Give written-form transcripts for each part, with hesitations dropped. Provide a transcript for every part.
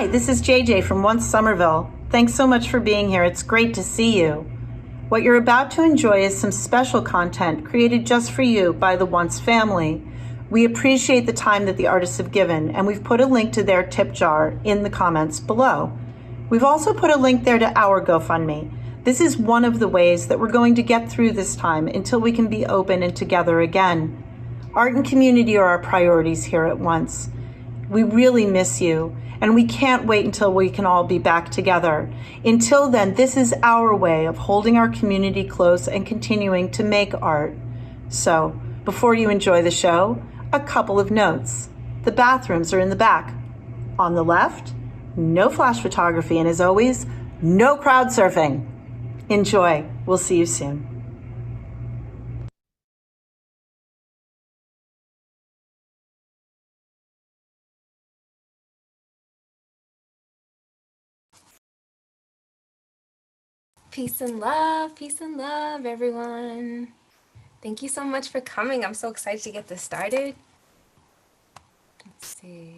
Hi, this is JJ from Once Somerville. Thanks so much for being here. It's great to see you. What you're about to enjoy is some special content created just for you by the Once family. We appreciate the time that the artists have given, and we've put a link to their tip jar in the comments below. We've also put a link there to our GoFundMe. This is one of the ways that we're going to get through this time until we can be open and together again. Art and community are our priorities here at Once. We really miss you, and we can't wait until we can all be back together. Until then, this is our way of holding our community close and continuing to make art. So, before you enjoy the show, a couple of notes. The bathrooms are in the back. On the left, no flash photography, and as always, no crowd surfing. Enjoy. We'll see you soon. Peace and love, everyone. Thank you so much for coming. I'm so excited to get this started. Let's see.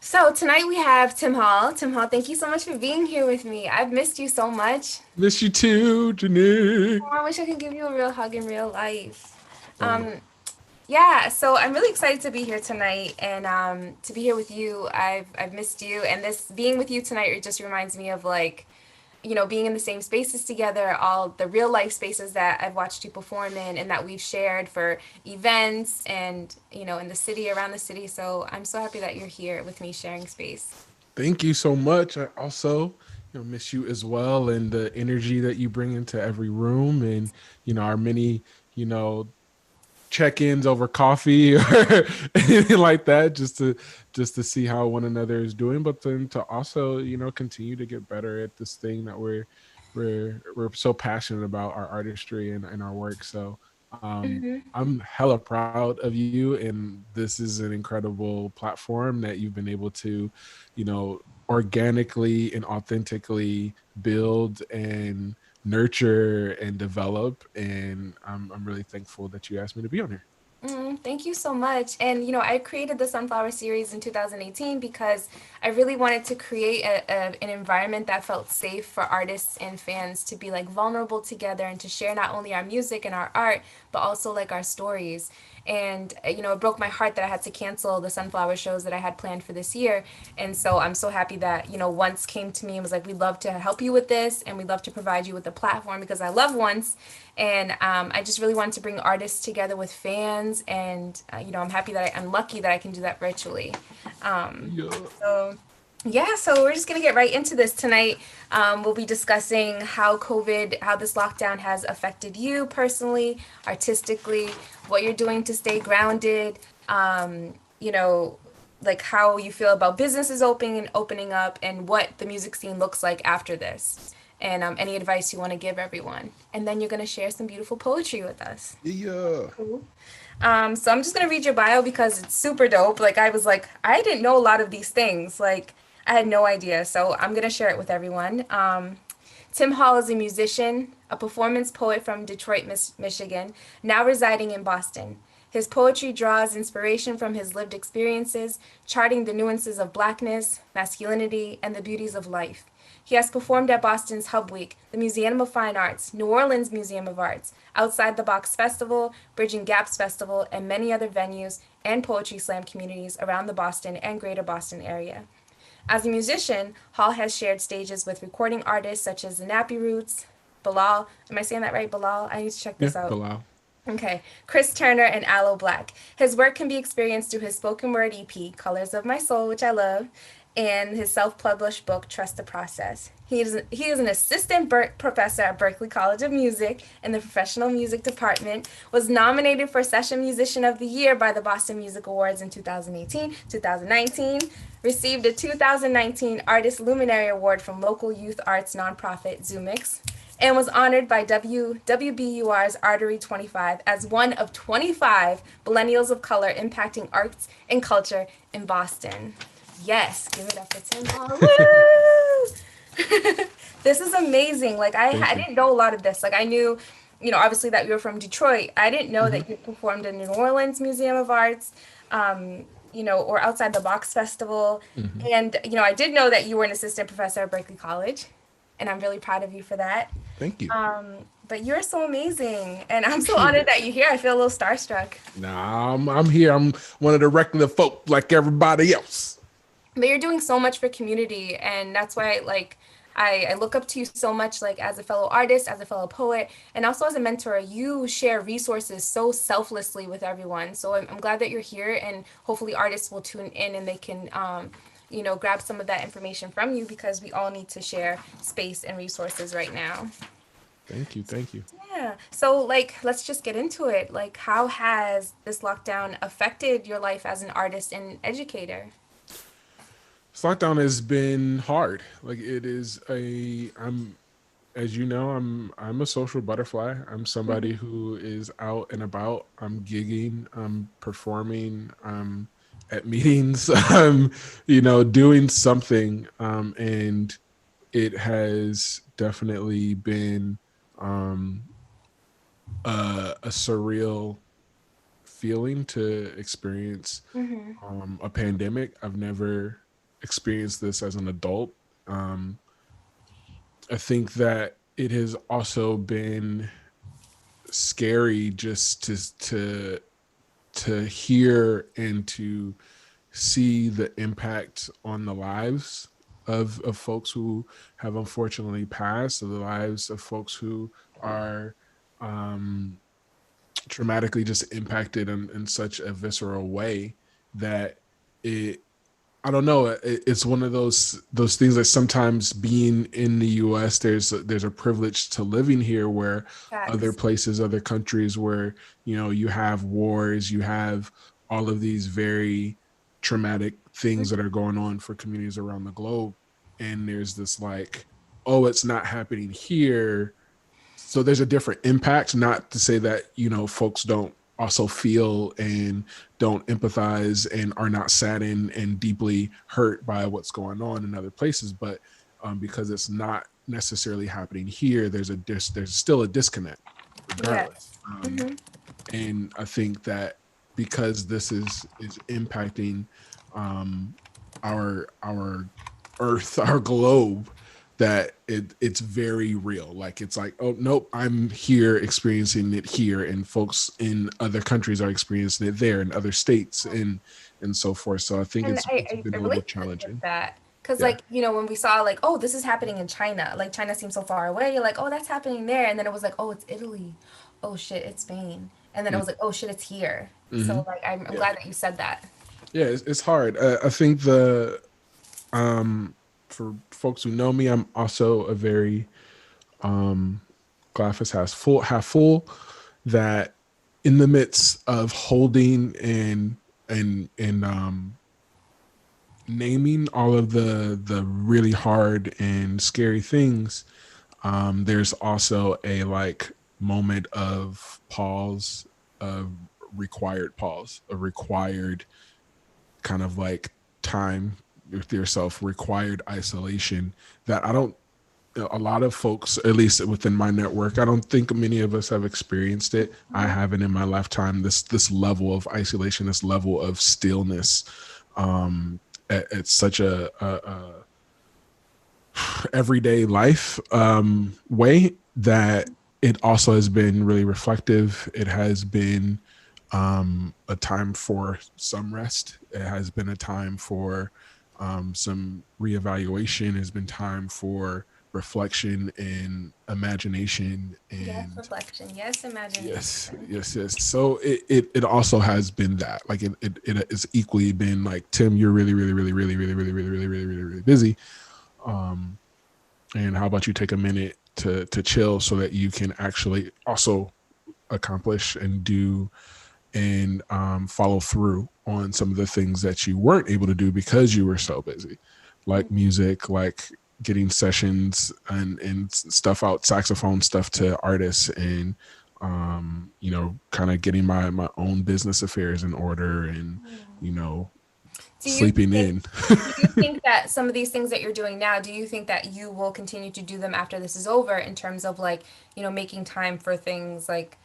So tonight we have Tim Hall. Tim Hall, thank you so much for being here with me. I've missed you so much. Miss you too, Janine. Oh, I wish I could give you a real hug in real life. Yeah, so I'm really excited to be here tonight and to be here with you. I've missed you, and this being with you tonight, it just reminds me of being in the same spaces together, all the real life spaces that I've watched you perform in and that we've shared for events and, in the city, around the city. So I'm so happy that you're here with me sharing space. Thank you so much. I also, miss you as well, and the energy that you bring into every room, and our many, check-ins over coffee or anything like that, just to see how one another is doing, but then to also continue to get better at this thing that we're so passionate about, our artistry and our work. So I'm hella proud of you, and this is an incredible platform that you've been able to organically and authentically build and nurture and develop, and I'm really thankful that you asked me to be on here. Thank you so much. And, I created the Sunflower series in 2018 because I really wanted to create an environment that felt safe for artists and fans to be vulnerable together and to share not only our music and our art, but also our stories. And, it broke my heart that I had to cancel the Sunflower shows that I had planned for this year. And so I'm so happy that, Once came to me and was like, we'd love to help you with this and we'd love to provide you with a platform because I love Once. And I just really wanted to bring artists together with fans. And, I'm happy that I'm lucky that I can do that virtually. Yeah. So yeah, so we're just going to get right into this tonight. We'll be discussing how this lockdown has affected you personally, artistically, what you're doing to stay grounded, how you feel about businesses opening up, and what the music scene looks like after this, and any advice you want to give everyone. And then you're going to share some beautiful poetry with us. Yeah. Cool. So I'm just gonna read your bio because it's super dope. I didn't know a lot of these things. I had no idea. So I'm gonna share it with everyone. Tim Hall is a musician, a performance poet from Detroit, Michigan, now residing in Boston. His poetry draws inspiration from his lived experiences, charting the nuances of Blackness, masculinity, and the beauties of life. He has performed at Boston's Hub Week, the Museum of Fine Arts, New Orleans Museum of Arts, Outside the Box Festival, Bridging Gaps Festival, and many other venues and poetry slam communities around the Boston and greater Boston area. As a musician, Hall has shared stages with recording artists such as the Nappy Roots, Bilal, am I saying that right, Bilal? I need to check this Yeah, out. Bilal. Okay, Chris Turner and Aloe Black. His work can be experienced through his spoken word EP, Colors of My Soul, which I love, and his self-published book, Trust the Process. He is an assistant professor at Berklee College of Music in the Professional Music Department, was nominated for Session Musician of the Year by the Boston Music Awards in 2018, 2019, received a 2019 Artist Luminary Award from local youth arts nonprofit Zoomix, and was honored by WBUR's Artery 25 as one of 25 millennials of color impacting arts and culture in Boston. Yes, give it up for Tim Hall. Woo! This is amazing. I didn't know a lot of this. I knew, obviously that you were from Detroit. I didn't know that you performed in New Orleans Museum of Arts. or Outside the Box Festival. Mhm. And, I did know that you were an assistant professor at Berkeley College, and I'm really proud of you for that. Thank you. But you're so amazing, and I'm so honored that you're here. I feel a little starstruck. Nah, I'm here. I'm one of the regular folk like everybody else. But you're doing so much for community, and that's why, like, I look up to you so much, like, as a fellow artist, as a fellow poet, and also as a mentor. You share resources so selflessly with everyone. So I'm glad that you're here, and hopefully artists will tune in and they can, grab some of that information from you, because we all need to share space and resources right now. Thank you. Thank you. Yeah. So, like, let's just get into it. Like, how has this lockdown affected your life as an artist and educator? This lockdown has been hard. Like it is I'm as you know, I'm a social butterfly. I'm somebody who is out and about. I'm gigging, I'm performing, I'm at meetings, I'm, doing something. And it has definitely been um a surreal feeling to experience Mm-hmm. a pandemic. I've never experienced this as an adult. Um, I think that it has also been scary just to hear and to see the impact on the lives of folks who have unfortunately passed, of the lives of folks who are um, traumatically just impacted in such a visceral way that it I don't know. It's one of those things that sometimes being in the U.S. there's a privilege to living here, where other Facts. places, other countries, where you have wars, you have all of these very traumatic things that are going on for communities around the globe, and there's this like, oh, it's not happening here, so there's a different impact. Not to say that folks don't also feel and don't empathize and are not saddened and deeply hurt by what's going on in other places, but because it's not necessarily happening here, there's still a disconnect regardless. Yes. Mm-hmm. And I think that because this is impacting our earth, our globe, that it's very real. Like it's like, oh nope, I'm here experiencing it here, and folks in other countries are experiencing it there, in other states, and so forth. So I think And it's been I a really little appreciate challenging. that. Because, Yeah. like, when we saw, like, oh, this is happening in China, like, China seems so far away. You're like, oh, that's happening there. And then it was like, oh, it's Italy. Oh, shit, it's Spain. And then it was like, oh, shit, it's here. Mm-hmm. So, like, I'm Yeah. glad that you said that. Yeah, it's hard. I think um for folks who know me, I'm also a very glass half full, that in the midst of holding and naming all of the really hard and scary things, there's also a like moment of pause, of required pause, a required kind of like time with yourself, required isolation, that I don't a lot of folks, at least within my network, I don't think many of us have experienced it. I haven't in my lifetime, this level of isolation, this level of stillness, at such a everyday life way, that it also has been really reflective. It has been a time for some rest. It has been a time for some reevaluation. It has been time for reflection and imagination. Yes, And reflection. Yes, imagination. yes. So it also has been that. Like it has equally been like, Tim, you're really, really, really, really, really, really, really, really, really, really, really busy. And how about you take a minute to chill, so that you can actually also accomplish and do and follow through on some of the things that you weren't able to do because you were so busy, like music, like getting sessions and stuff out, saxophone stuff to artists, and kind of getting my own business affairs in order, and Do you sleeping think, in. do you think that some of these things that you're doing now, do you think that you will continue to do them after this is over, in terms of, like, making time for things like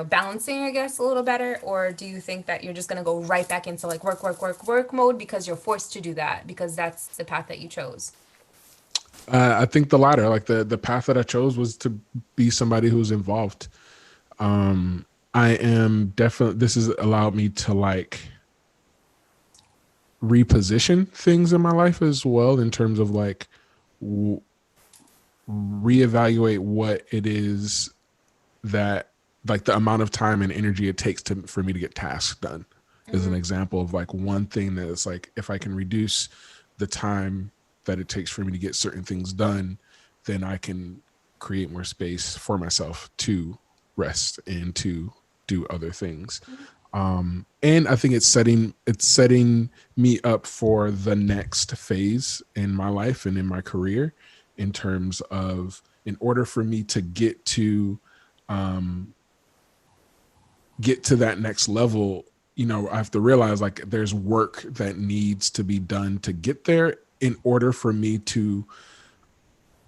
balancing, I guess, a little better? Or do you think that you're just going to go right back into like work mode because you're forced to do that because that's the path that you chose? I think the latter, like the path that I chose was to be somebody who's involved. I am definitely, this has allowed me to like reposition things in my life as well, in terms of like reevaluate what it is that, like, the amount of time and energy it takes for me to get tasks done is an example of like one thing that is like, if I can reduce the time that it takes for me to get certain things done, then I can create more space for myself to rest and to do other things. And I think it's setting me up for the next phase in my life and in my career, in terms of, in order for me to get to that next level, I have to realize like there's work that needs to be done to get there, in order for me to,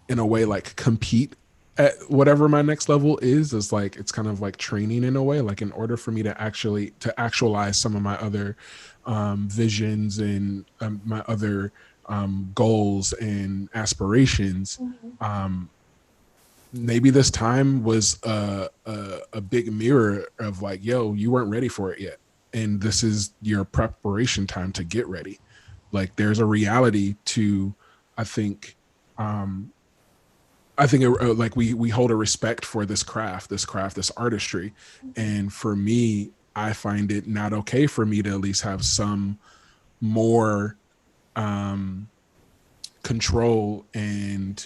in a way, like compete at whatever my next level is like, it's kind of like training in a way, like in order for me to actualize some of my other visions and my other goals and aspirations. Maybe this time was a big mirror of like, yo, you weren't ready for it yet, and this is your preparation time to get ready. Like, there's a reality to, I think, like we hold a respect for this craft, this artistry. And for me, I find it not okay for me to at least have some more control and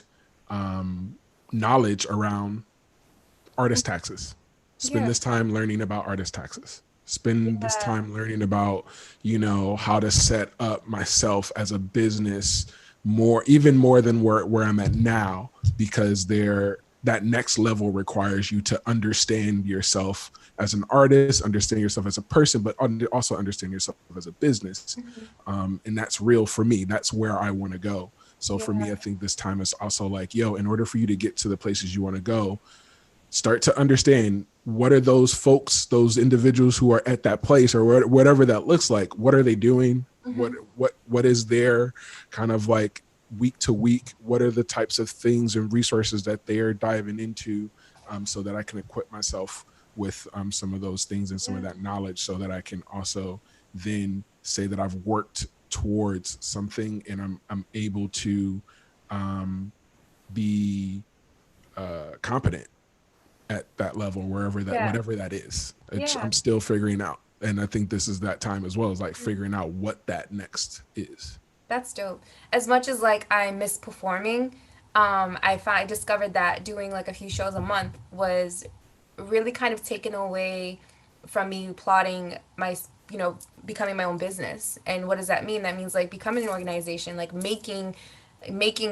knowledge around artist taxes. Spend Yeah. this time learning about artist taxes. Spend this Yeah. time learning about, how to set up myself as a business even more than where I'm at now, because that next level requires you to understand yourself as an artist, understand yourself as a person, but also understand yourself as a business. And that's real for me. That's where I want to go. So for me, I think this time is also like, yo, in order for you to get to the places you want to go, start to understand, what are those folks, those individuals who are at that place, or whatever that looks like. What are they doing? What is their kind of like week to week? What are the types of things and resources that they are diving into, so that I can equip myself with some of those things and some of that knowledge, so that I can also then say that I've worked towards something, and I'm able to be competent at that level, whatever that is. Yeah. I'm still figuring out. And I think this is that time as well, as like figuring out what that next is. That's dope. As much as like I miss performing, I discovered that doing like a few shows a month was really kind of taken away from me plotting my, becoming my own business. And what does that mean? That means like becoming an organization, like making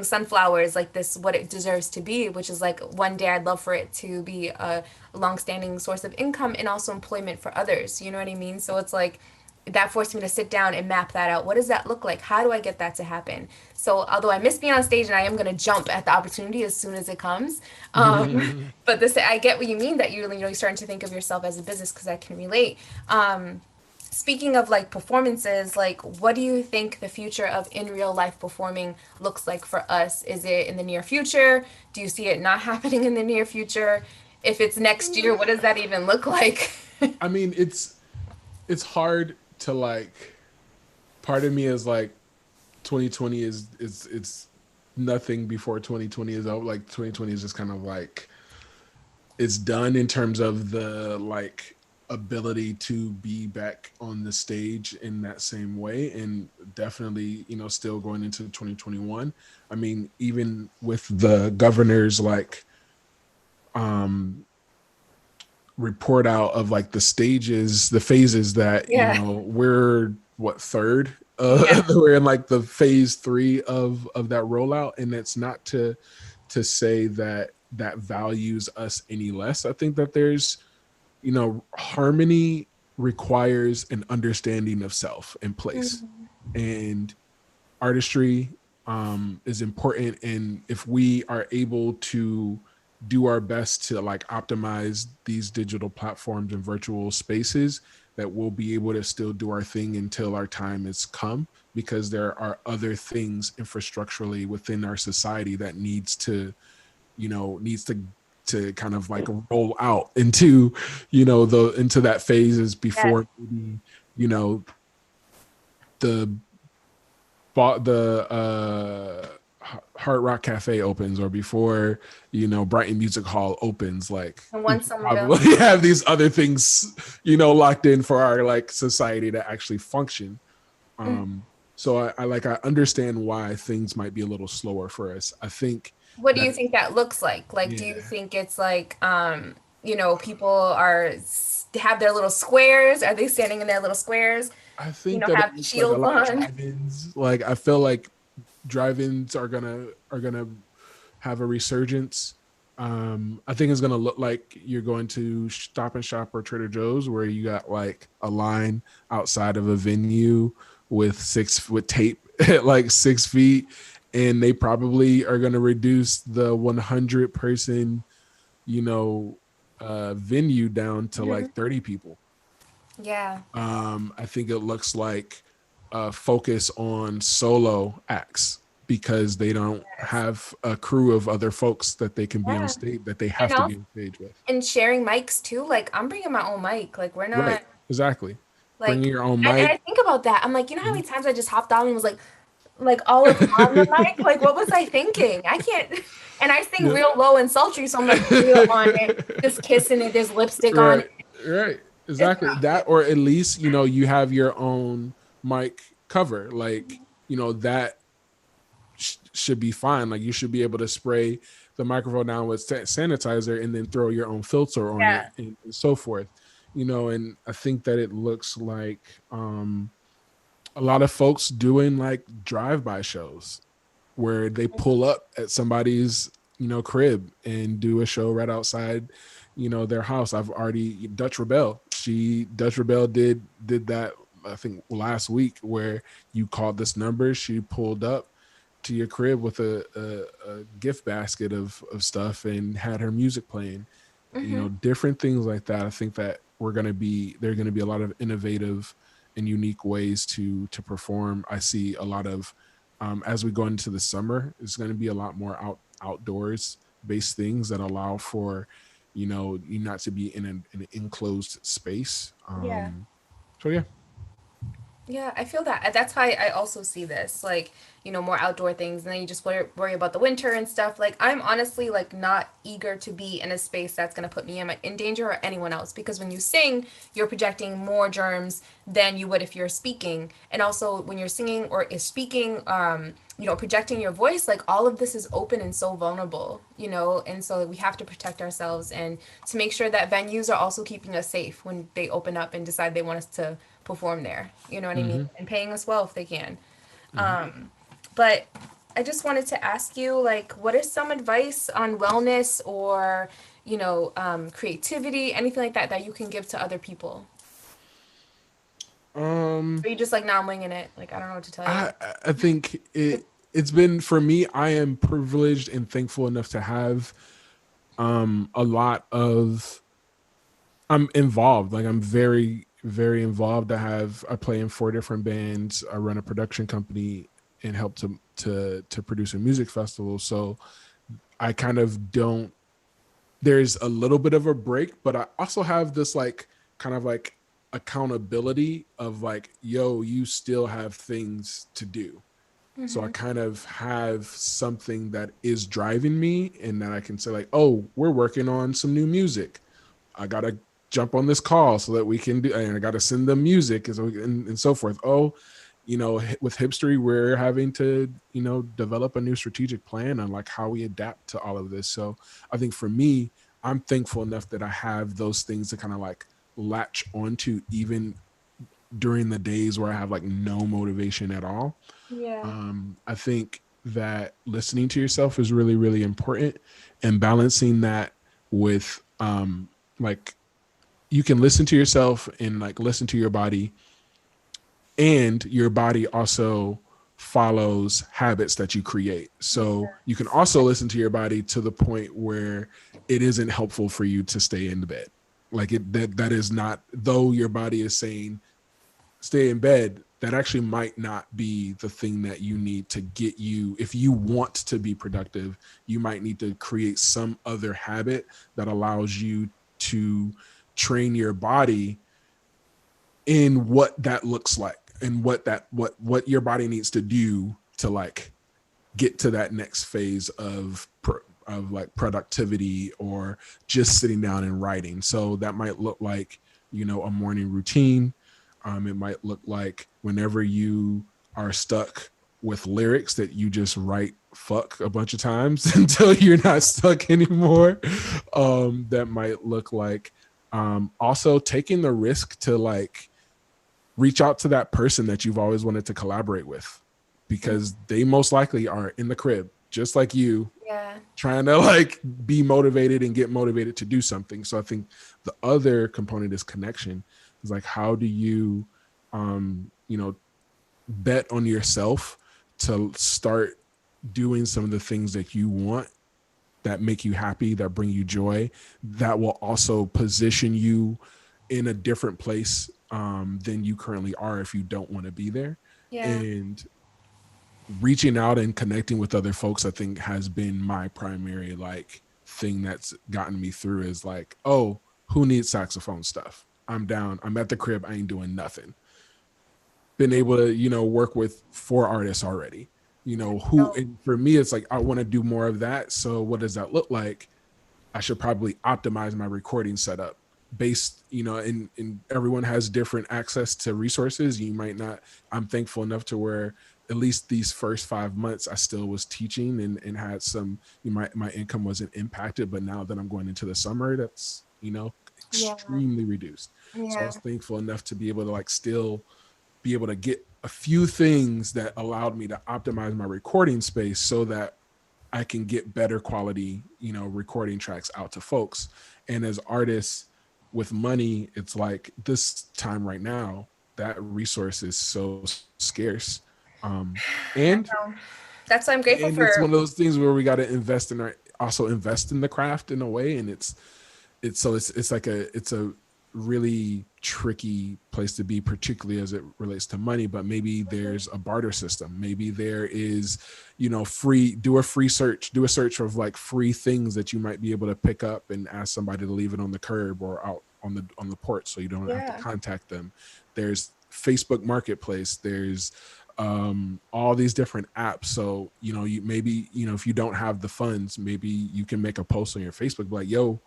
sunflowers like this what it deserves to be, which is like, one day I'd love for it to be a long-standing source of income and also employment for others. You know what I mean? So it's like, that forced me to sit down and map that out. What does that look like? How do I get that to happen? So although I miss being on stage and I am going to jump at the opportunity as soon as it comes, but I get what you mean, that you're starting to think of yourself as a business, because I can relate. Speaking of like performances, like, what do you think the future of in real life performing looks like for us? Is it in the near future? Do you see it not happening in the near future? If it's next year, what does that even look like? I mean, it's hard to like, part of me is like, 2020 is it's nothing before 2020 is out. Like 2020 is just kind of like, it's done in terms of the like ability to be back on the stage in that same way. And definitely, still going into 2021. I mean, even with the governor's like report out of like the phases that, Yeah. we're what, third? Yeah. We're in like the phase 3 of that rollout. And it's not to say that values us any less. I think that there's, harmony requires an understanding of self and place, and artistry is important. And if we are able to do our best to like optimize these digital platforms and virtual spaces that we'll be able to still do our thing until our time has come, because there are other things infrastructurally within our society that needs to, to kind of like roll out into, into that phases Yes. before maybe, you know, the Hard Rock Cafe opens, or before, Brighton Music Hall opens. Like, And we one should Somerville. probably have these other things, locked in for our like society to actually function. So I understand why things might be a little slower for us. I think What do that, you think that looks like? Like, do you yeah, think it's like, people have their little squares? Are they standing in their little squares? I think that it Have looks like a shields lot of on? drive-ins. Like, I feel like drive-ins are gonna have a resurgence. I think it's gonna look like you're going to Stop and Shop or Trader Joe's, where you got like a line outside of a venue with tape at like 6 feet, and they probably are gonna reduce the 100 person, you know, venue down to Mhm. like 30 people. Yeah. I think it looks like focus on solo acts, because they don't Yes. have a crew of other folks that they can be on Yeah. stage, that they And have to be also, on stage with. and sharing mics too. Like, I'm bringing my own mic. Like, we're Right. not Exactly. Bringing like, your own and mic. I think about that. I'm like, you know how Mhm. many times I just hopped on and was like all up on the mic? Like, what was I thinking? I can't. And I sing Yeah. real low and sultry, so I'm like real on it, just kissing it. There's lipstick on Right. it. Right. It's Exactly. not That, cute. or at least, you have your own mic cover. Like, that should be fine. Like, you should be able to spray the microphone down with sanitizer and then throw your own filter on it, Yeah. and so forth. And I think that it looks like a lot of folks doing like drive-by shows where they pull up at somebody's, crib and do a show right outside, their house. I've already Dutch Rebel did that, I think, last week, where you called this number, she pulled up to your crib with a gift basket of stuff and had her music playing. Hmm. Different things like that. I think that there are going to be a lot of innovative and unique ways to perform. I see a lot of, as we go into the summer, it's going to be a lot more outdoors based things that allow for, you not to be in an enclosed space. Yeah. So yeah. Yeah, I feel that. That's how I also see this, like, more outdoor things, and then you just worry about the winter and stuff. Like, I'm honestly like not eager to be in a space that's gonna put me in danger or anyone else, because when you sing, you're projecting more germs than you would if you're speaking, and also when you're singing or is speaking, projecting your voice, like all of this is open and so vulnerable, and so we have to protect ourselves and to make sure that venues are also keeping us safe when they open up and decide they want us to perform there. You know what I mean? Mm-hmm. And paying us well if they can. Mm-hmm. But I just wanted to ask you, like, what is some advice on wellness or, creativity, anything like that that you can give to other people? Um, Or you just like, nah, I'm winging it. Like, I don't know what to tell you. I think it's been, for me, I am privileged and thankful enough to have a lot of I'm involved. Like, I'm very, very involved. I play in 4 different bands. I run a production company and help to produce a music festival. So I kind of don't there's a little bit of a break, but I also have this like kind of like accountability of like, yo, you still have things to do. So I Hmm. kind of have something that is driving me, and that I can say like, oh, we're working on some new music. I gotta jump on this call so that we can do, and I gotta send them music, and so forth. Oh, with Hipstery, we're having to, develop a new strategic plan on like how we adapt to all of this. So I think for me, I'm thankful enough that I have those things to kind of like latch onto, even during the days where I have like no motivation at all. Yeah. I think that listening to yourself is really, really important, and balancing that with like, you can listen to yourself and like listen to your body, and your body also follows habits that you create. So you can also listen to your body to the point where it isn't helpful for you to stay in the bed. Like that is not, though your body is saying stay in bed, that actually might not be the thing that you need to get you. If you want to be productive, you might need to create some other habit that allows you to train your body in what that looks like, and what your body needs to do to like get to that next phase of like productivity, or just sitting down and writing. So that might look like, a morning routine. It might look like whenever you are stuck with lyrics that you just write fuck a bunch of times until you're not stuck anymore. That might look like also taking the risk to like reach out to that person that you've always wanted to collaborate with, because they most likely are in the crib just like you, trying to like be motivated and get motivated to do something. So I think the other component is connection. It's like, how do you bet on yourself to start doing some of the things that you want, that make you happy, that bring you joy, that will also position you in a different place than you currently are if you don't want to be there. And reaching out and connecting with other folks, I think, has been my primary like thing that's gotten me through, is like, oh, who needs saxophone stuff? I'm down. I'm at the crib. I ain't doing nothing. Been able to, work with 4 artists already, and for me, it's like, I want to do more of that. So what does that look like? I should probably optimize my recording setup based, and everyone has different access to resources. You might not. I'm thankful enough to where at least these first 5 months I still was teaching and had some, my income wasn't impacted. But now that I'm going into the summer, that's, extremely reduced. So I was thankful enough to be able to like still be able to get a few things that allowed me to optimize my recording space so that I can get better quality, recording tracks out to folks. And as artists with money, it's like this time right now, that resource is so scarce. And that's why I'm grateful for. It's one of those things where we got to invest in the craft in a way. And it's a really tricky place to be, particularly as it relates to money. But maybe there's a barter system. Maybe there is, do a search of like free things that you might be able to pick up and ask somebody to leave it on the curb or out on the porch, so you don't have to contact them. There's Facebook Marketplace. There's all these different apps. So, you maybe, if you don't have the funds, maybe you can make a post on your Facebook like, yo,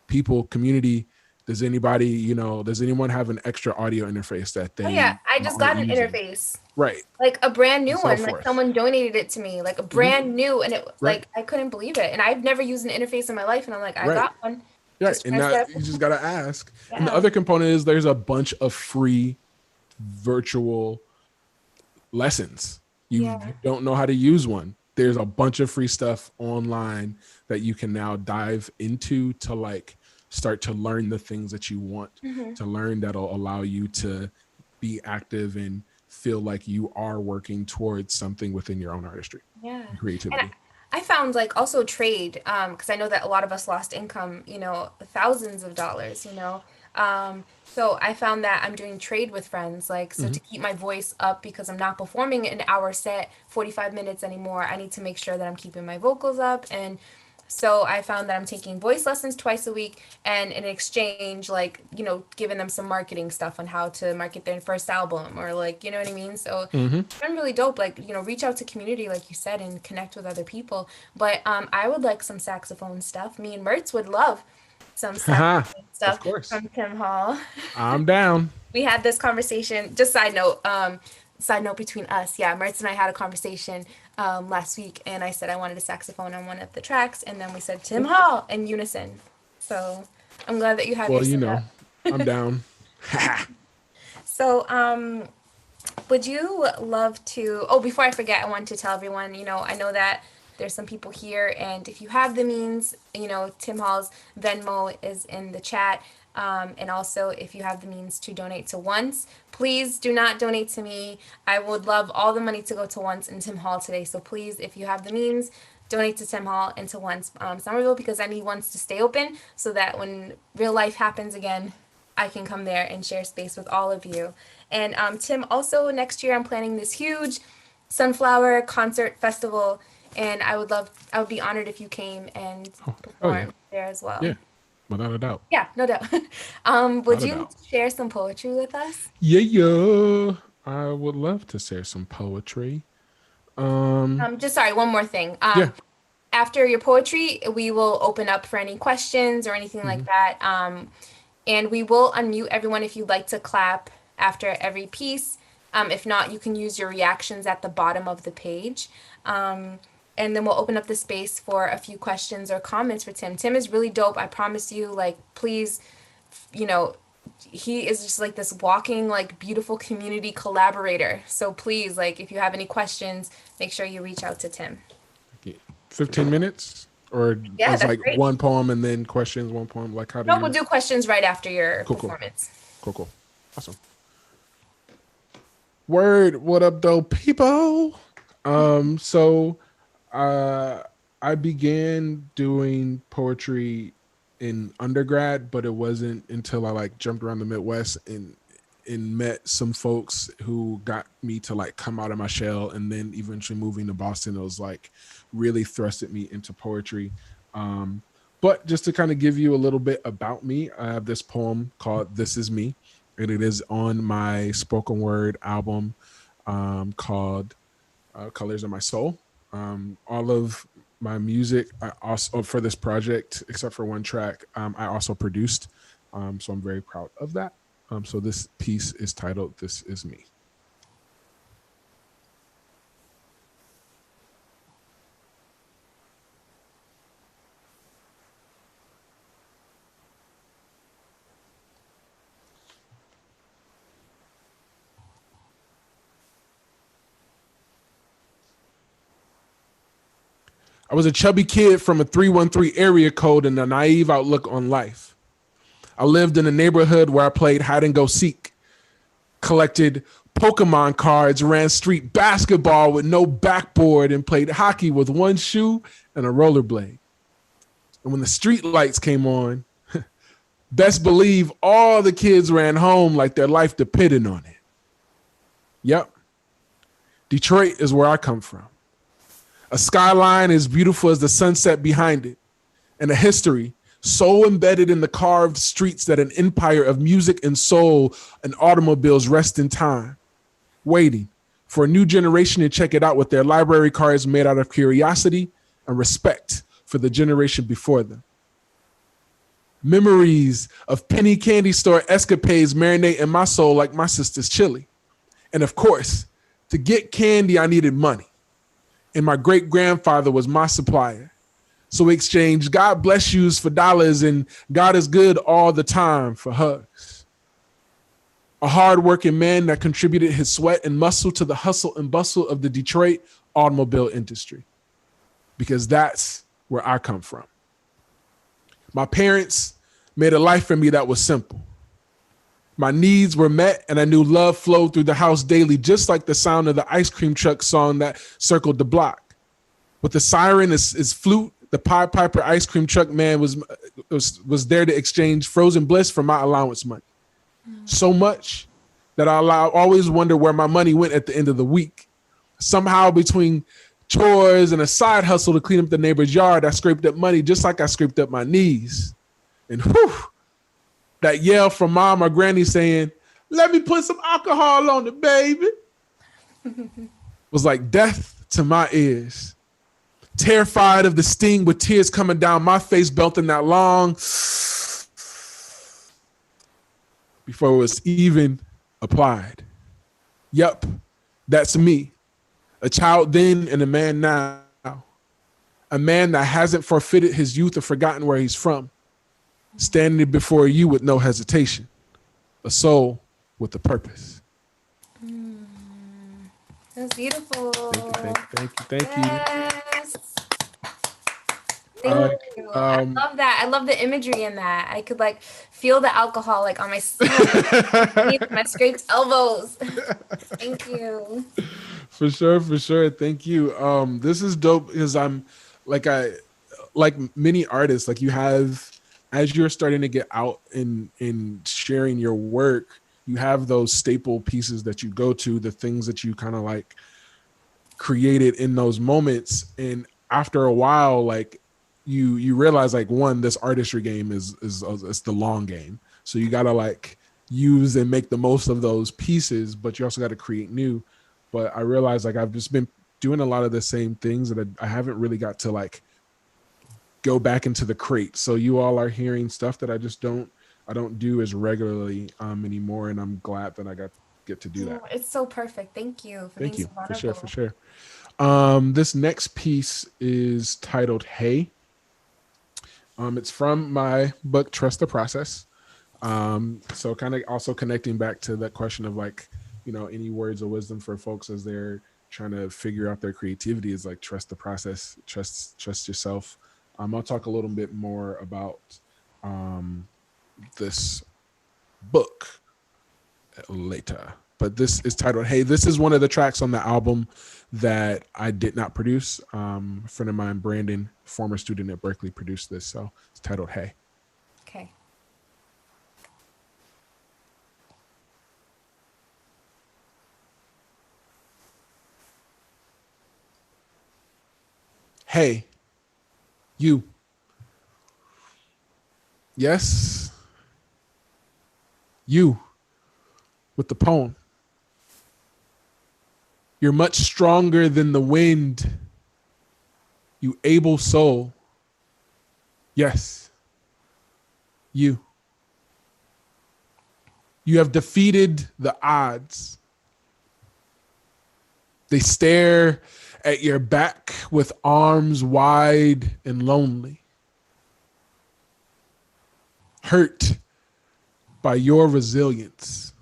people, community, does anyone have an extra audio interface that they I just got an interface, right, like a brand new one, forth. Like someone donated it to me, like a brand new, and it like I couldn't believe it, and I've never used an interface in my life, and I'm like, I got one. And now you just gotta ask. And the other component is there's a bunch of free virtual lessons. You don't know how to use one, there's a bunch of free stuff online that you can now dive into to like start to learn the things that you want to learn, that'll allow you to be active and feel like you are working towards something within your own artistry, creativity. And I found like also trade, because I know that a lot of us lost income, thousands of dollars, so I found that I'm doing trade with friends, like, so to keep my voice up, because I'm not performing an hour set, 45 minutes anymore. I need to make sure that I'm keeping my vocals up. And so I found that I'm taking voice lessons twice a week, and in exchange, like, giving them some marketing stuff on how to market their first album, or like, you know what I mean? So it's been really dope, like, reach out to community, like you said, and connect with other people. But I would like some saxophone stuff. Me and Mertz would love some saxophone stuff from Tim Hall. I'm down. We had this conversation, just side note between us. Yeah, Mertz and I had a conversation last week, and I said I wanted a saxophone on one of the tracks, and then we said Tim Hall in unison. So I'm glad that you have your I'm down. So would you love to, before I forget, I want to tell everyone, I know that there's some people here, and if you have the means, Tim Hall's Venmo is in the chat. And also, if you have the means to donate to Once, please do not donate to me. I would love all the money to go to Once and Tim Hall today. So please, if you have the means, donate to Tim Hall and to Once Somerville, because I need Once to stay open so that when real life happens again, I can come there and share space with all of you. And Tim, also next year I'm planning this huge Sunflower concert festival, and I would be honored if you came and performed there as well. Yeah, without a doubt. Yeah, no doubt. Would you share some poetry with us? Yeah. I would love to share some poetry. Just sorry, one more thing. Yeah. After your poetry, we will open up for any questions or anything like that. And we will unmute everyone if you'd like to clap after every piece. If not, you can use your reactions at the bottom of the page. And then we'll open up the space for a few questions or comments for Tim. Tim is really dope. I promise you, like, please, you know, he is just like this walking, like, beautiful community collaborator. So please, like, if you have any questions, make sure you reach out to Tim. 15 minutes? Or it's like great. One poem and then questions, one poem? Like, how do we'll do questions right after your performance. Cool. Awesome. Word, what up, though, people? So I began doing poetry in undergrad, but it wasn't until I like jumped around the Midwest and met some folks who got me to like come out of my shell, and then eventually moving to Boston, it was like really thrusted me into poetry. But just to kind of give you a little bit about me, I have this poem called This Is Me, and it is on my spoken word album called Colors of My Soul. All of my music, I also, for this project, except for one track, I also produced. So I'm very proud of that. So this piece is titled This Is Me. I was a chubby kid from a 313 area code and a naive outlook on life. I lived in a neighborhood where I played hide and go seek, collected Pokemon cards, ran street basketball with no backboard, and played hockey with one shoe and a rollerblade. And when the street lights came on, best believe all the kids ran home like their life depended on it. Yep. Detroit is where I come from. A skyline as beautiful as the sunset behind it, and a history so embedded in the carved streets that an empire of music and soul and automobiles rest in time, waiting for a new generation to check it out with their library cards made out of curiosity and respect for the generation before them. Memories of penny candy store escapades marinate in my soul like my sister's chili. And of course, to get candy, I needed money. And my great-grandfather was my supplier. So we exchanged God bless yous for dollars and God is good all the time for hugs. A hard-working man that contributed his sweat and muscle to the hustle and bustle of the Detroit automobile industry. Because that's where I come from. My parents made a life for me that was simple. My needs were met and I knew love flowed through the house daily, just like the sound of the ice cream truck song that circled the block. With the siren as flute, the Pied Piper ice cream truck man was there to exchange frozen bliss for my allowance money. So much that I always wonder where my money went at the end of the week. Somehow between chores and a side hustle to clean up the neighbor's yard, I scraped up money just like I scraped up my knees. And whew, that yell from mom or granny saying, "Let me put some alcohol on it, baby," was like death to my ears. Terrified of the sting with tears coming down my face, belting that long before it was even applied. Yup, that's me. A child then and a man now. A man that hasn't forfeited his youth or forgotten where he's from. Standing before you with no hesitation. A soul with a purpose. That's beautiful. Thank you. Yes. Thank you. I love that. I love the imagery in that. I could like feel the alcohol like on my my scraped elbows. Thank you. For sure. Thank you. This is dope because I'm like many artists, like you have, as you're starting to get out in sharing your work, you have those staple pieces that you go to, the things that you kind of like created in those moments. And after a while, like you realize like, one, this artistry game is the long game. So you got to like use and make the most of those pieces, but you also got to create new. But I realized like I've just been doing a lot of the same things that I haven't really got to like go back into the crate. So you all are hearing stuff that I don't do as regularly anymore, and I'm glad that I get to do that. It's so perfect. Thank you for Thank being you. so vulnerable. For sure. This next piece is titled Hey. It's from my book Trust the Process. So kind of also connecting back to that question of like, you know, any words of wisdom for folks as they're trying to figure out their creativity is like, trust the process, trust yourself. I'll talk a little bit more about this book later, but this is titled Hey. This is one of the tracks on the album that I did not produce. A friend of mine, Brandon, former student at Berkeley, produced this. So it's titled Hey. Okay. Hey, you. Yes, you with the poem. You're much stronger than the wind, you able soul. Yes, you. You have defeated the odds. They stare at your back with arms wide and lonely, hurt by your resilience.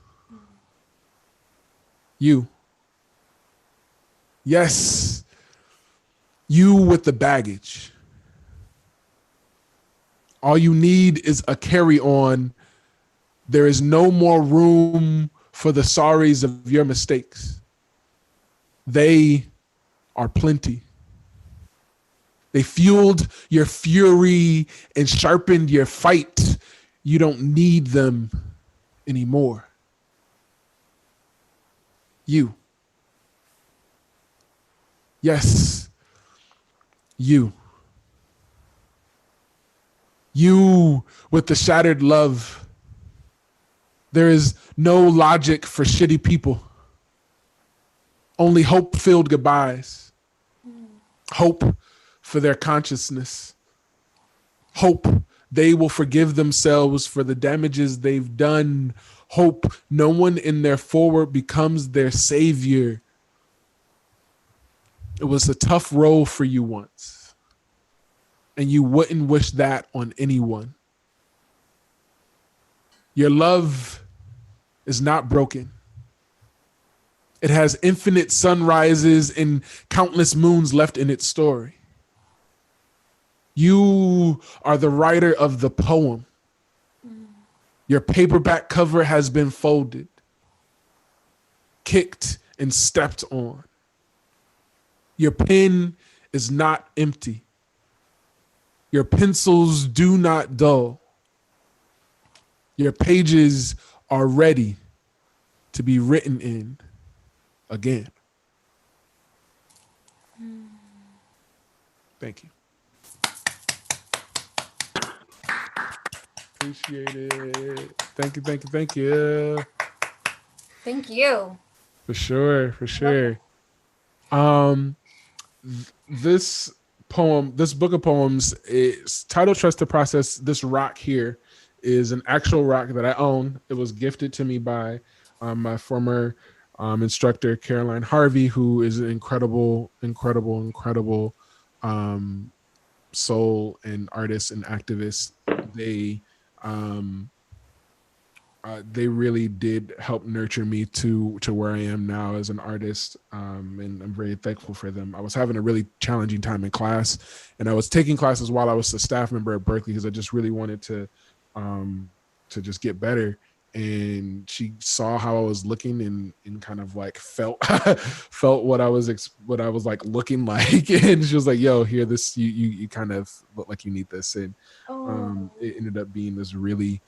You. Yes, you with the baggage. All you need is a carry-on. There is no more room for the sorries of your mistakes. They are plenty. They fueled your fury and sharpened your fight. You don't need them anymore. You. Yes, you. You with the shattered love. There is no logic for shitty people. Only hope-filled goodbyes. Hope for their consciousness. Hope they will forgive themselves for the damages they've done. Hope no one in their forward becomes their savior. It was a tough role for you once, and you wouldn't wish that on anyone. Your love is not broken. It has infinite sunrises and countless moons left in its story. You are the writer of the poem. Your paperback cover has been folded, kicked, and stepped on. Your pen is not empty. Your pencils do not dull. Your pages are ready to be written in again. Thank you. Appreciate it. Thank you, thank you, thank you. Thank you. For sure, for sure. This poem, this book of poems is titled Trust the Process. This rock here is an actual rock that I own. It was gifted to me by my former instructor, Caroline Harvey, who is an incredible soul and artist and activist. They really did help nurture me to where I am now as an artist, and I'm very thankful for them. I was having a really challenging time in class, and I was taking classes while I was a staff member at Berkeley because I just really wanted to just get better. and she saw how I was looking and kind of like felt felt what I was like looking like, and she was like, "Yo, here, this you kind of look like you need this," and it ended up being this really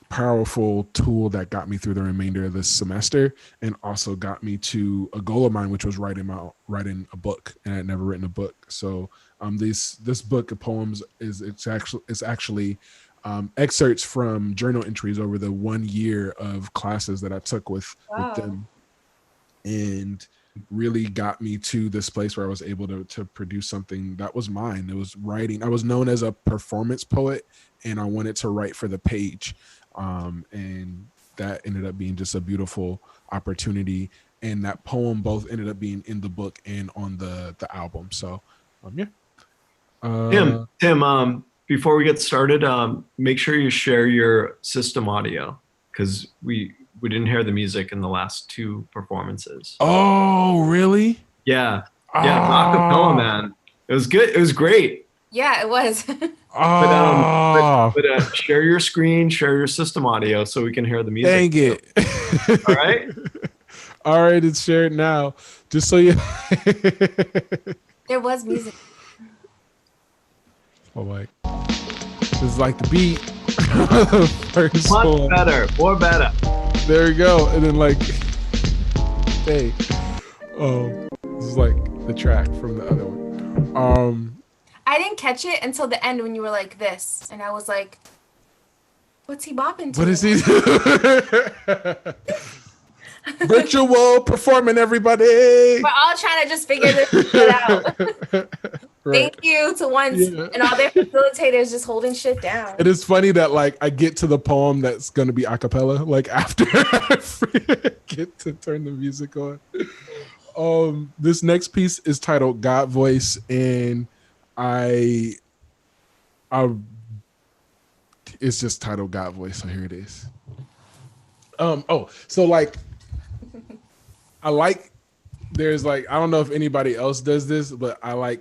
powerful tool that got me through the remainder of this semester, and also got me to a goal of mine, which was writing a book. And I had never written a book. So this book of poems is actually excerpts from journal entries over the 1 year of classes that I took with them, and really got me to this place where I was able to produce something that was mine. It was writing. I was known as a performance poet, and I wanted to write for the page. And that ended up being just a beautiful opportunity. And that poem both ended up being in the book and on the album. So, yeah. Tim, before we get started, make sure you share your system audio, because we didn't hear the music in the last 2 performances. Oh, really? Yeah. Yeah. Acapella, man. It was good. It was great. Yeah, it was. But share your screen, share your system audio so we can hear the music. Dang it. All right. All right, it's shared now. Just so you. There was music. Oh, like this is like the beat. First Much one. better. More better. There we go. And then like, hey, this is like the track from the other one. I didn't catch it until the end when you were like this, and I was like, "What's he bopping to?" What is he? Virtual performing, everybody. We're all trying to just figure this shit out. Right. Thank you to Once and all their facilitators just holding shit down. It is funny that like I get to the poem that's going to be a cappella like after I get to turn the music on. This next piece is titled God Voice, and it's just titled God Voice, so here it is. So like there's like, I don't know if anybody else does this, but I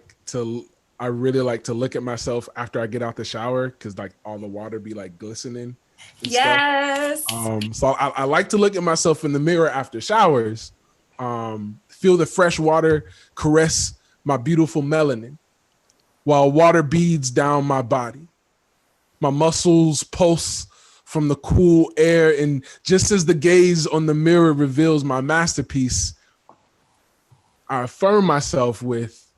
really like to look at myself after I get out the shower, because like all the water be like glistening. Yes. So I like to look at myself in the mirror after showers, feel the fresh water caress my beautiful melanin while water beads down my body. My muscles pulse from the cool air, and just as the gaze on the mirror reveals my masterpiece, I affirm myself with,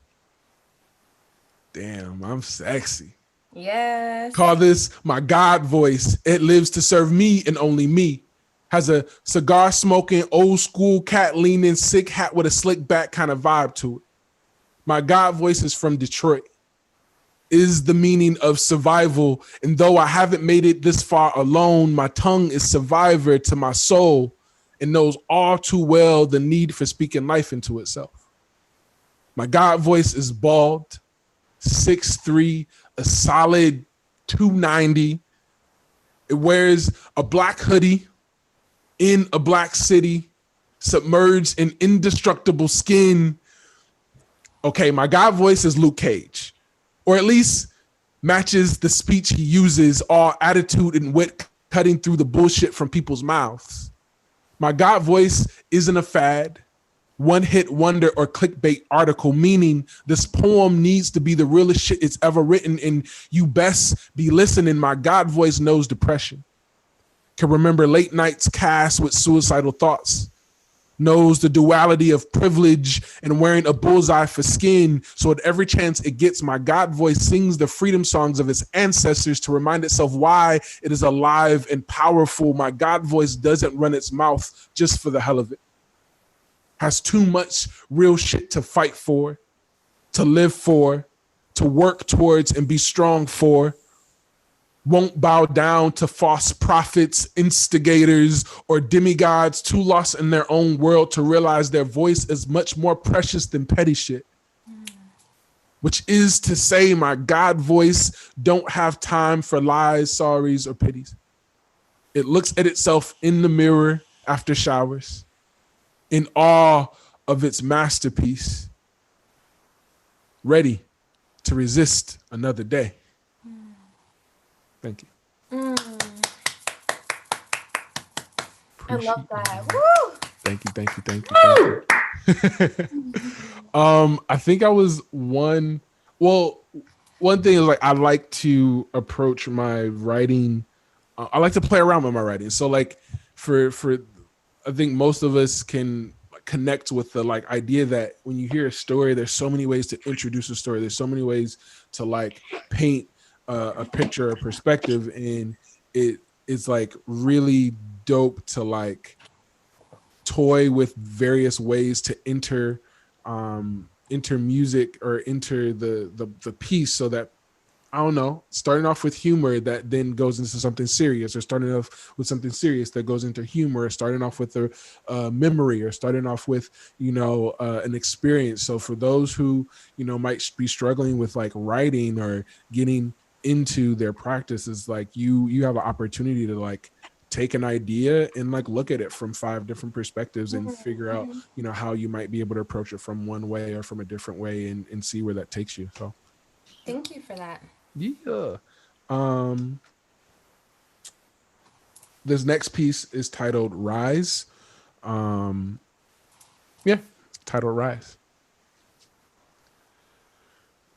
damn, I'm sexy. Yes. Call this my God voice. It lives to serve me and only me. Has a cigar smoking, old school cat leaning, sick hat with a slick back kind of vibe to it. My God voice is from Detroit. Is the meaning of survival. And though I haven't made it this far alone, my tongue is survivor to my soul and knows all too well the need for speaking life into itself. My God voice is bald, 6'3", a solid 290. It wears a black hoodie in a black city, submerged in indestructible skin. Okay, my God voice is Luke Cage, or at least matches the speech he uses, all attitude and wit cutting through the bullshit from people's mouths. My God voice isn't a fad, one-hit wonder, or clickbait article, meaning this poem needs to be the realest shit it's ever written, and you best be listening. My God voice knows depression, can remember late nights cast with suicidal thoughts, knows the duality of privilege and wearing a bullseye for skin. So at every chance it gets, my God voice sings the freedom songs of its ancestors to remind itself why it is alive and powerful. My God voice doesn't run its mouth just for the hell of it. Has too much real shit to fight for, to live for, to work towards and be strong for. Won't bow down to false prophets, instigators, or demigods too lost in their own world to realize their voice is much more precious than petty shit. Which is to say, my God voice don't have time for lies, sorries, or pities. It looks at itself in the mirror after showers, in awe of its masterpiece, ready to resist another day. Thank you. I love Appreciate that. you. Woo! Thank you, thank you, thank you, thank you. I think I was one. Well, one thing is like I like to approach my writing. I like to play around with my writing. So like for I think most of us can connect with the like idea that when you hear a story, there's so many ways to introduce a story. There's so many ways to like paint a picture, a perspective, and it is like really dope to like toy with various ways to enter music or enter the piece so that I don't know, starting off with humor that then goes into something serious, or starting off with something serious that goes into humor, or starting off with a memory, or starting off with, an experience. So for those who, might be struggling with like writing or getting into their practices, like you have an opportunity to like take an idea and like look at it from 5 different perspectives and figure out, how you might be able to approach it from one way or from a different way and see where that takes you. So Thank you for that. yeah. Um, this next piece is titled Rise. Yeah, titled Rise.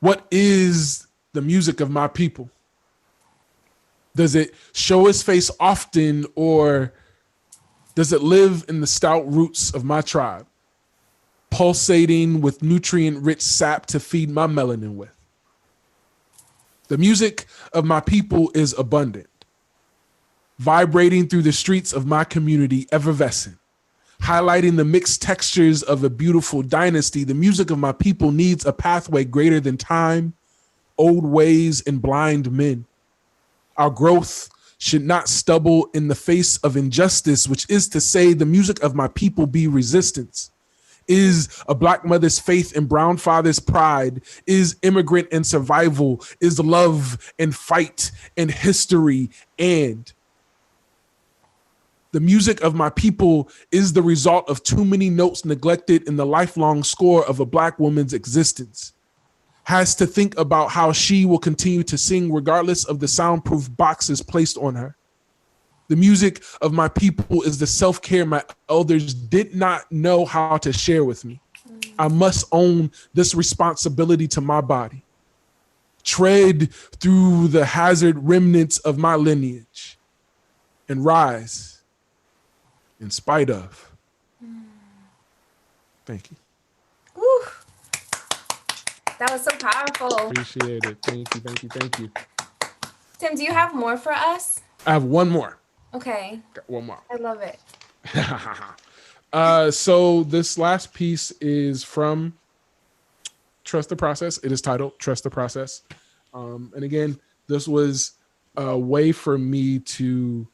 What is the music of my people? Does it show its face often, or does it live in the stout roots of my tribe, pulsating with nutrient-rich sap to feed my melanin with? The music of my people is abundant, vibrating through the streets of my community, effervescent, highlighting the mixed textures of a beautiful dynasty. The music of my people needs a pathway greater than time, old ways, and blind men. Our growth should not stumble in the face of injustice, which is to say, the music of my people be resistance. Is a black mother's faith and brown father's pride, is immigrant and survival, is love and fight and history. And the music of my people is the result of too many notes neglected in the lifelong score of a black woman's existence. Has to think about how she will continue to sing regardless of the soundproof boxes placed on her. The music of my people is the self-care my elders did not know how to share with me. I must own this responsibility to my body. Tread through the hazard remnants of my lineage and rise in spite of. Thank you. Woo. That was so powerful. Appreciate it. Thank you, thank you, thank you. Tim, do you have more for us? I have one more. Okay. Got one more. I love it. So this last piece is from Trust the Process. It is titled Trust the Process. And again, this was a way for me to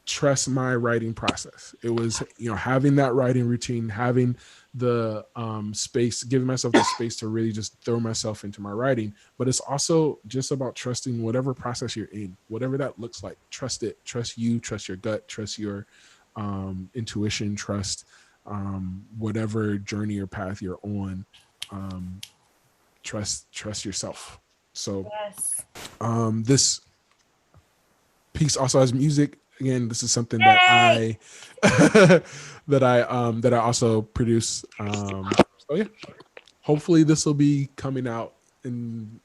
trust my writing process. It was, having that writing routine, having the space, giving myself the space to really just throw myself into my writing. But it's also just about trusting whatever process you're in, whatever that looks like. Trust it. Trust you. Trust your gut. Trust your intuition. Trust whatever journey or path you're on. Trust yourself. So Yes. this piece also has music. Again, this is something Yay! that I also produce. So yeah, hopefully this will be coming out and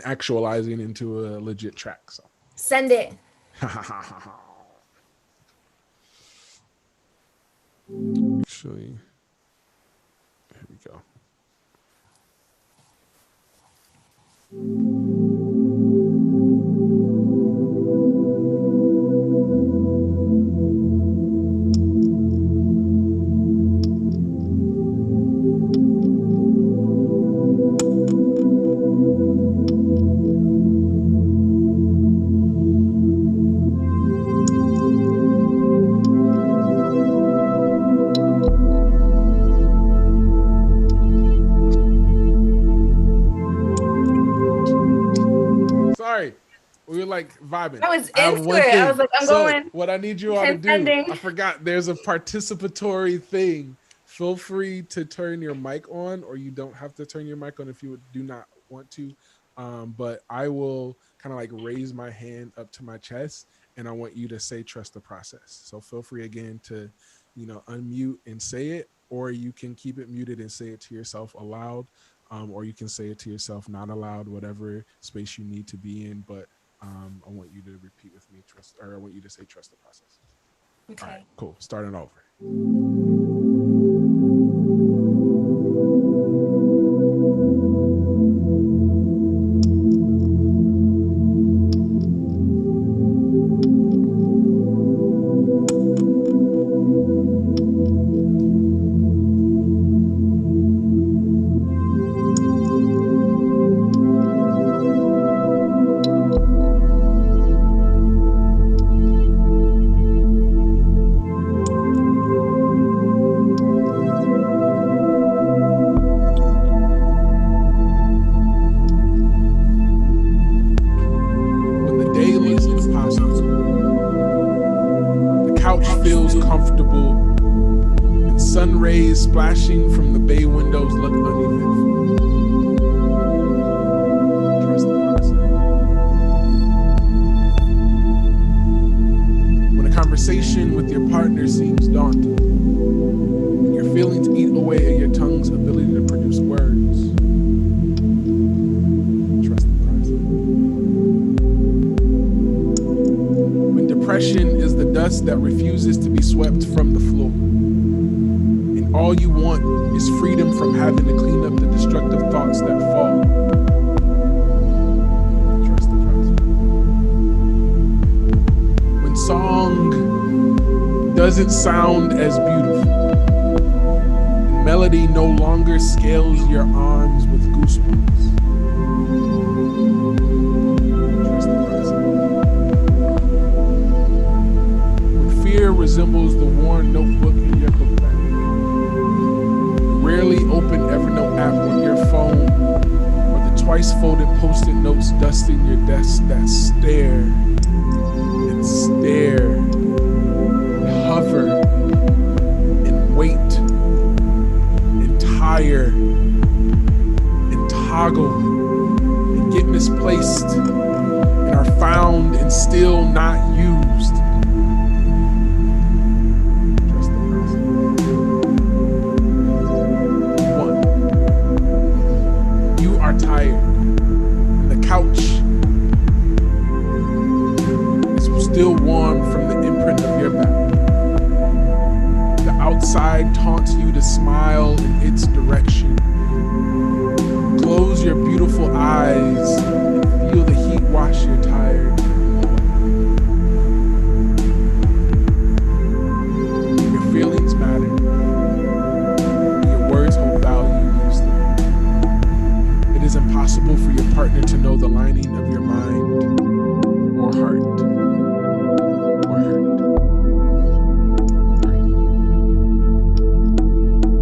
actualizing into a legit track. So Send it. Actually, here we go. Sorry, we were like vibing. I was have into one it. thing. I was like, I'm So going. what I need you all to do, Transcending. I forgot. There's a participatory thing. Feel free to turn your mic on, or you don't have to turn your mic on if you do not want to. But I will kind of like raise my hand up to my chest, and I want you to say trust the process. So feel free again to, unmute and say it, or you can keep it muted and say it to yourself aloud, or you can say it to yourself not aloud, whatever space you need to be in. But I want you to repeat with me, I want you to say trust the process. Okay. All right, cool. Starting over. Splashing from the bay windows look uneventful. Trust the process. When a conversation with your partner seems daunting, and your feelings eat away at your tongue's ability to produce words, trust the process. When depression is the dust that refuses to be swept from the floor, all you want is freedom from having to clean up the destructive thoughts that fall. Trust the process. When song doesn't sound as beautiful, and melody no longer scales your arms with goosebumps. Trust the process. When fear resembles the worn notebook in your book bag, rarely open Evernote app on your phone, or the twice folded post-it notes dusting your desk that stare and stare and hover and wait and tire and toggle and get misplaced and are found and still not used. Tired, and the couch is still warm from the imprint of your back. The outside taunts you to smile in its direction. Close your beautiful eyes and feel the heat wash your tired away. Your feelings matter. Your words hold value. It is impossible for your partner to know the lining of your mind or heart or hurt. 3.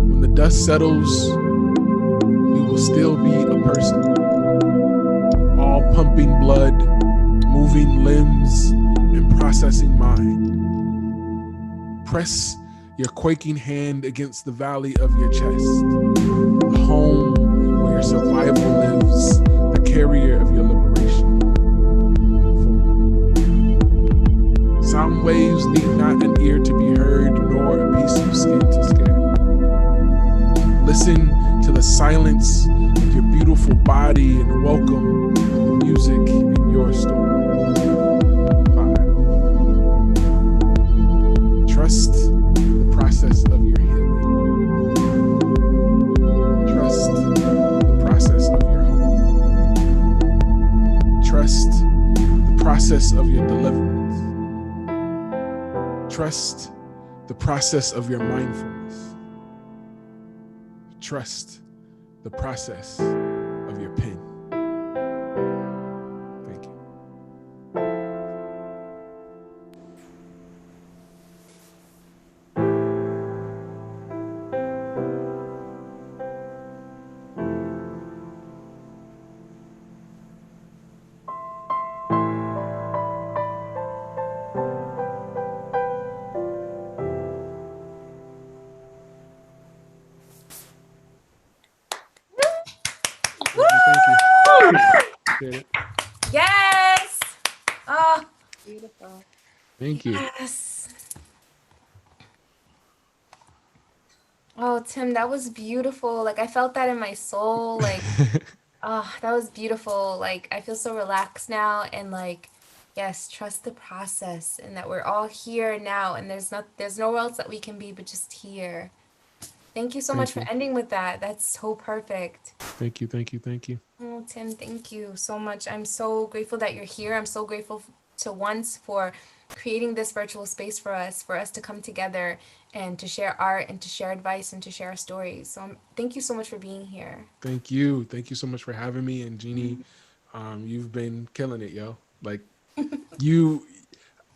When the dust settles, you will still be a person, all pumping blood, moving limbs, and processing mind. Press your quaking hand against the valley of your chest, the home where your survival lives, the carrier of your liberation. 4. Sound waves need not an ear to be heard, nor a piece of skin to scare. Listen to the silence of your beautiful body and welcome the music in your story. 5. Trust the process of your healing. Trust the process of your hope. Trust the process of your deliverance. Trust the process of your mindfulness. Trust the process of your pen. Thank you. Thank you. Yes. Oh, Beautiful. Thank you. Yes. Oh, Tim, that was beautiful. Like I felt that in my soul. Like, oh, that was beautiful. Like I feel so relaxed now and like yes, trust the process and that we're all here now and there's nowhere else that we can be but just here. Thank you so much Thank for you. ending with that. That's so perfect. Thank you. Thank you. Thank you. Oh, Tim, thank you so much. I'm so grateful that you're here. I'm so grateful to Once for creating this virtual space for us to come together and to share art and to share advice and to share our stories. So thank you so much for being here. Thank you. Thank you so much for having me. And Jeannie, you've been killing it, yo. Like you,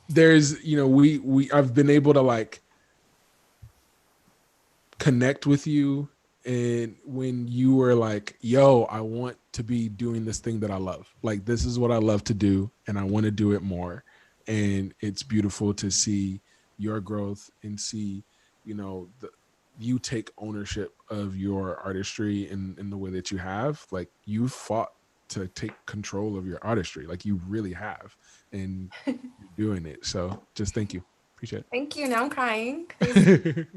there's, I've been able to like connect with you. And when you were like, yo, I want to be doing this thing that I love. Like, this is what I love to do. And I want to do it more. And it's beautiful to see your growth and see, you take ownership of your artistry in the way that you have. Like, you fought to take control of your artistry. Like, you really have. And you're doing it. So just thank you. Appreciate Thank you. Now I'm crying. it.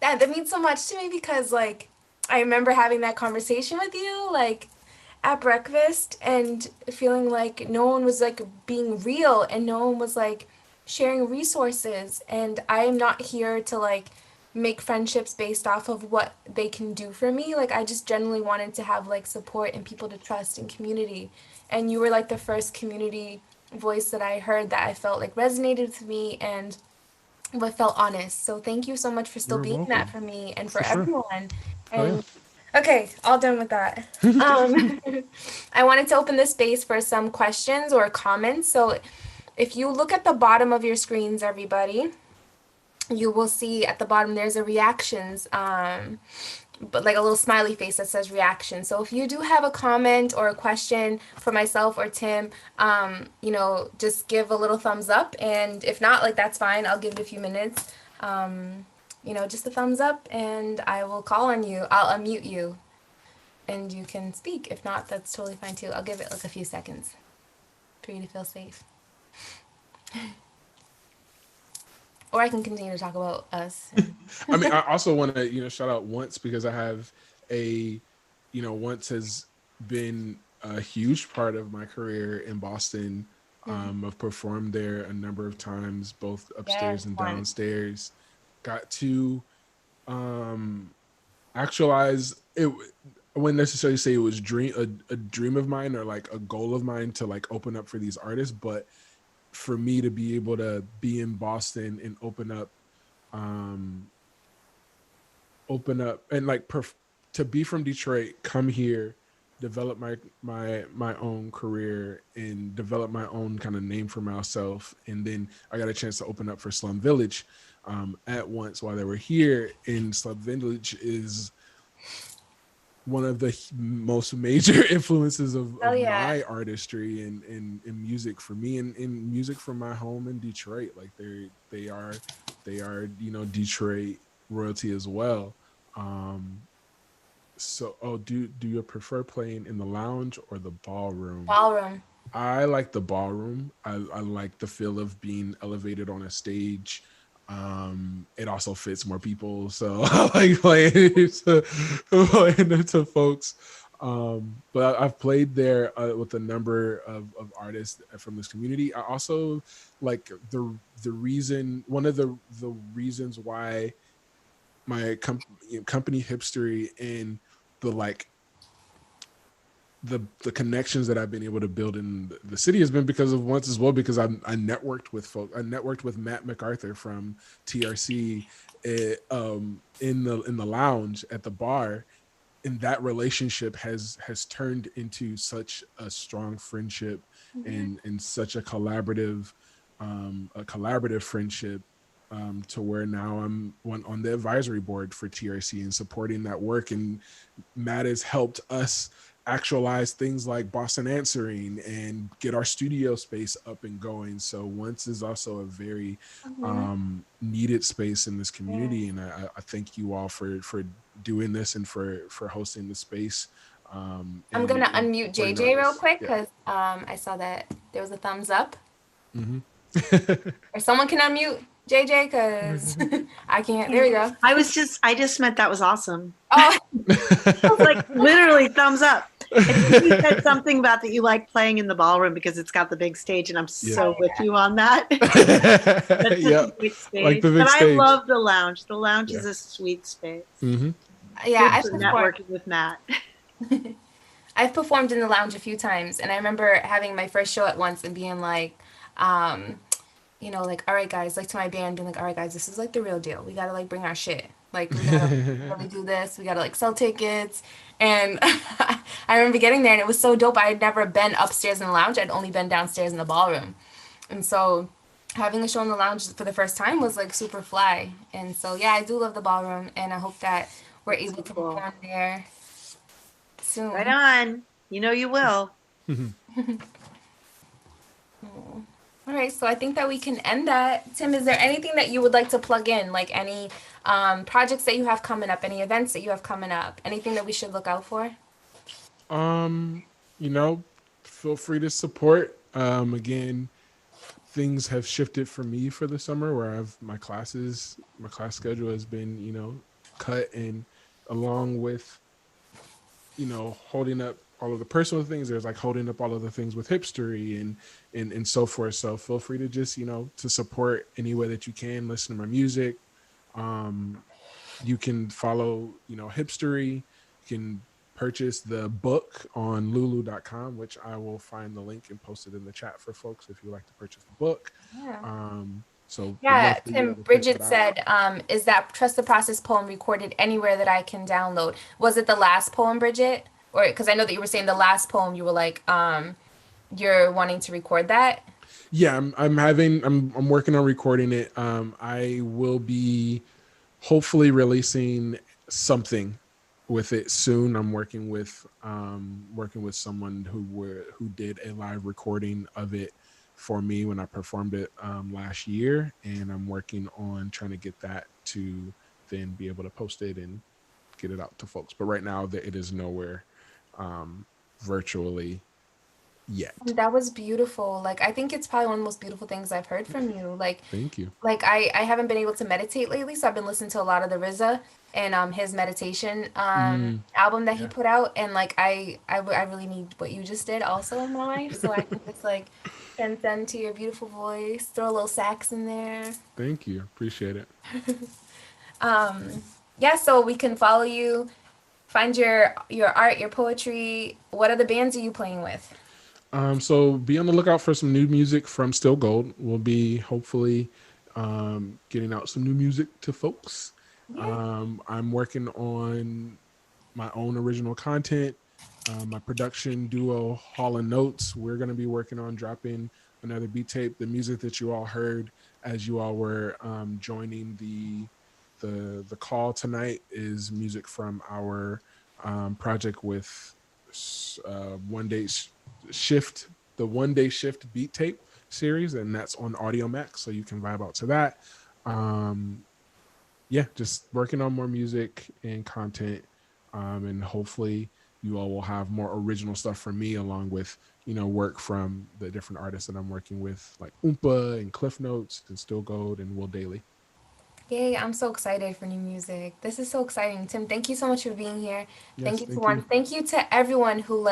That means so much to me because like I remember having that conversation with you like at breakfast and feeling like no one was like being real and no one was like sharing resources and I am not here to like make friendships based off of what they can do for me. Like I just genuinely wanted to have like support and people to trust and community. And you were like the first community voice that I heard that I felt like resonated with me and but felt honest. So thank you so much for still You're being that welcome. for me and for For sure. everyone. Oh, yeah. And okay, all done with that. Um, I wanted to open this space for some questions or comments. So if you look at the bottom of your screens, everybody, you will see at the bottom there's a reactions but like a little smiley face that says reaction. So if you do have a comment or a question for myself or Tim, just give a little thumbs up. And if not, like that's fine. I'll give it a few minutes. Just a thumbs up and I will call on you. I'll unmute you and you can speak. If not, that's totally fine too. I'll give it like a few seconds for you to feel safe. Or I can continue to talk about us. I mean, I also want to, shout out Once because I have Once has been a huge part of my career in Boston. I've performed there a number of times, both upstairs Yes, and Once. downstairs. Got to actualize it. I wouldn't necessarily say it was a dream of mine or like a goal of mine to like open up for these artists, but for me to be able to be in Boston and open up and like to be from Detroit, come here, develop my own career and develop my own kind of name for myself. And then I got a chance to open up for Slum Village at Once while they were here. And Slum Village is one of the most major influences of my artistry and music for me and music from my home in Detroit. Like they are Detroit royalty as well. Do you prefer playing in the lounge or the ballroom? Ballroom. I like the ballroom. I like the feel of being elevated on a stage. It also fits more people, so I like playing to folks. But I've played there with a number of artists from this community. I also like one of the reasons why my company history and the connections that I've been able to build in the city has been because of Once as well, because I networked with folk. I networked with Matt MacArthur from TRC in the lounge at the bar, and that relationship has turned into such a strong friendship and such a collaborative friendship to where now I'm on the advisory board for TRC and supporting that work. And Matt has helped us actualize things like Boston Answering and get our studio space up and going. So Once is also a very needed space in this community. And I thank you all for doing this and for hosting the space. I'm gonna unmute JJ real quick because I saw that there was a thumbs up. Or someone can unmute JJ because I can't. There we go. I just meant that was awesome. Oh, I was like, literally thumbs up. And you said something about that you like playing in the ballroom because it's got the big stage, and I'm so with you on that. That's such a great stage. Like the big but stage. I love the lounge. The lounge is a sweet space. Mm-hmm. yeah. Good for networking with Matt. I've performed in the lounge a few times, and I remember having my first show at once and being like, you know, like, all right, guys, like to my band, being like, all right, guys, this is like the real deal. We gotta like bring our shit. Like, we gotta really do this. We gotta like sell tickets. And I remember getting there, and it was so dope. I had never been upstairs in the lounge. I'd only been downstairs in the ballroom. And so having a show in the lounge for the first time was like super fly. And so, yeah, I do love the ballroom, and I hope that we're able to perform there soon. Right on. You know you will. All right, so I think that we can end that. Tim, is there anything that you would like to plug in, like any projects that you have coming up, any events that you have coming up, anything that we should look out for? You know, feel free to support. Again, things have shifted for me for the summer where my class schedule has been, you know, cut, and along with, you know, holding up all of the personal things, there's like holding up all of the things with Hipstery and so forth. So feel free to just, you know, to support any way that you can. Listen to my music. You can follow, you know, Hipstery. You can purchase the book on lulu.com, which I will find the link and post it in the chat for folks if you like to purchase the book. Yeah. So yeah, Tim, Bridget said, is that Trust the Process poem recorded anywhere that I can download? Was it the last poem, Bridget? Or because I know that you were saying the last poem, you were like, you're wanting to record that? Yeah, I'm working on recording it. I will be hopefully releasing something with it soon. I'm working with someone who did a live recording of it for me when I performed it last year, and I'm working on trying to get that to then be able to post it and get it out to folks. But right now it is nowhere virtually yet. That was beautiful. Like, I think it's probably one of the most beautiful things I've heard from you. Like, thank you. Like, I haven't been able to meditate lately, so I've been listening to a lot of the RZA and his meditation album that he put out, and like I really need what you just did also in my life, so I can just like transcend to your beautiful voice, throw a little sax in there. Thank you, appreciate it. Yeah, so we can follow you, find your art, your poetry. What other bands are you playing with? So be on the lookout for some new music from Still Gold. We'll be hopefully getting out some new music to folks. Yeah. I'm working on my own original content. My production duo, Hall & Notes, we're going to be working on dropping another beat tape. The music that you all heard as you all were joining the call tonight is music from our project with One Day Shift, the One Day Shift beat tape series, and that's on Audio Max, so you can vibe out to that. Yeah, just working on more music and content, and hopefully you all will have more original stuff from me, along with, you know, work from the different artists that I'm working with, like Oompa and Cliff Notes and Still Gold and Will Daly. Yay, I'm so excited for new music. This is so exciting. Tim, thank you so much for being here. Yes, Thank you to everyone who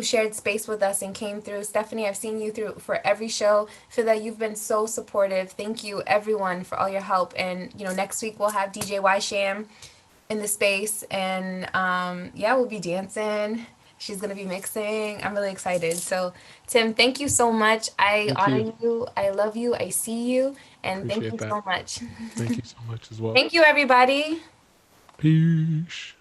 shared space with us and came through. Stephanie, I've seen you through for every show. Feel that you've been so supportive. Thank you, everyone, for all your help. And, you know, next week we'll have DJ Y Sham in the space. And, yeah, we'll be dancing. She's going to be mixing. I'm really excited. So, Tim, thank you so much. I honor you. I love you. I see you. And thank you so much. Thank you so much as well. Thank you, everybody. Peace.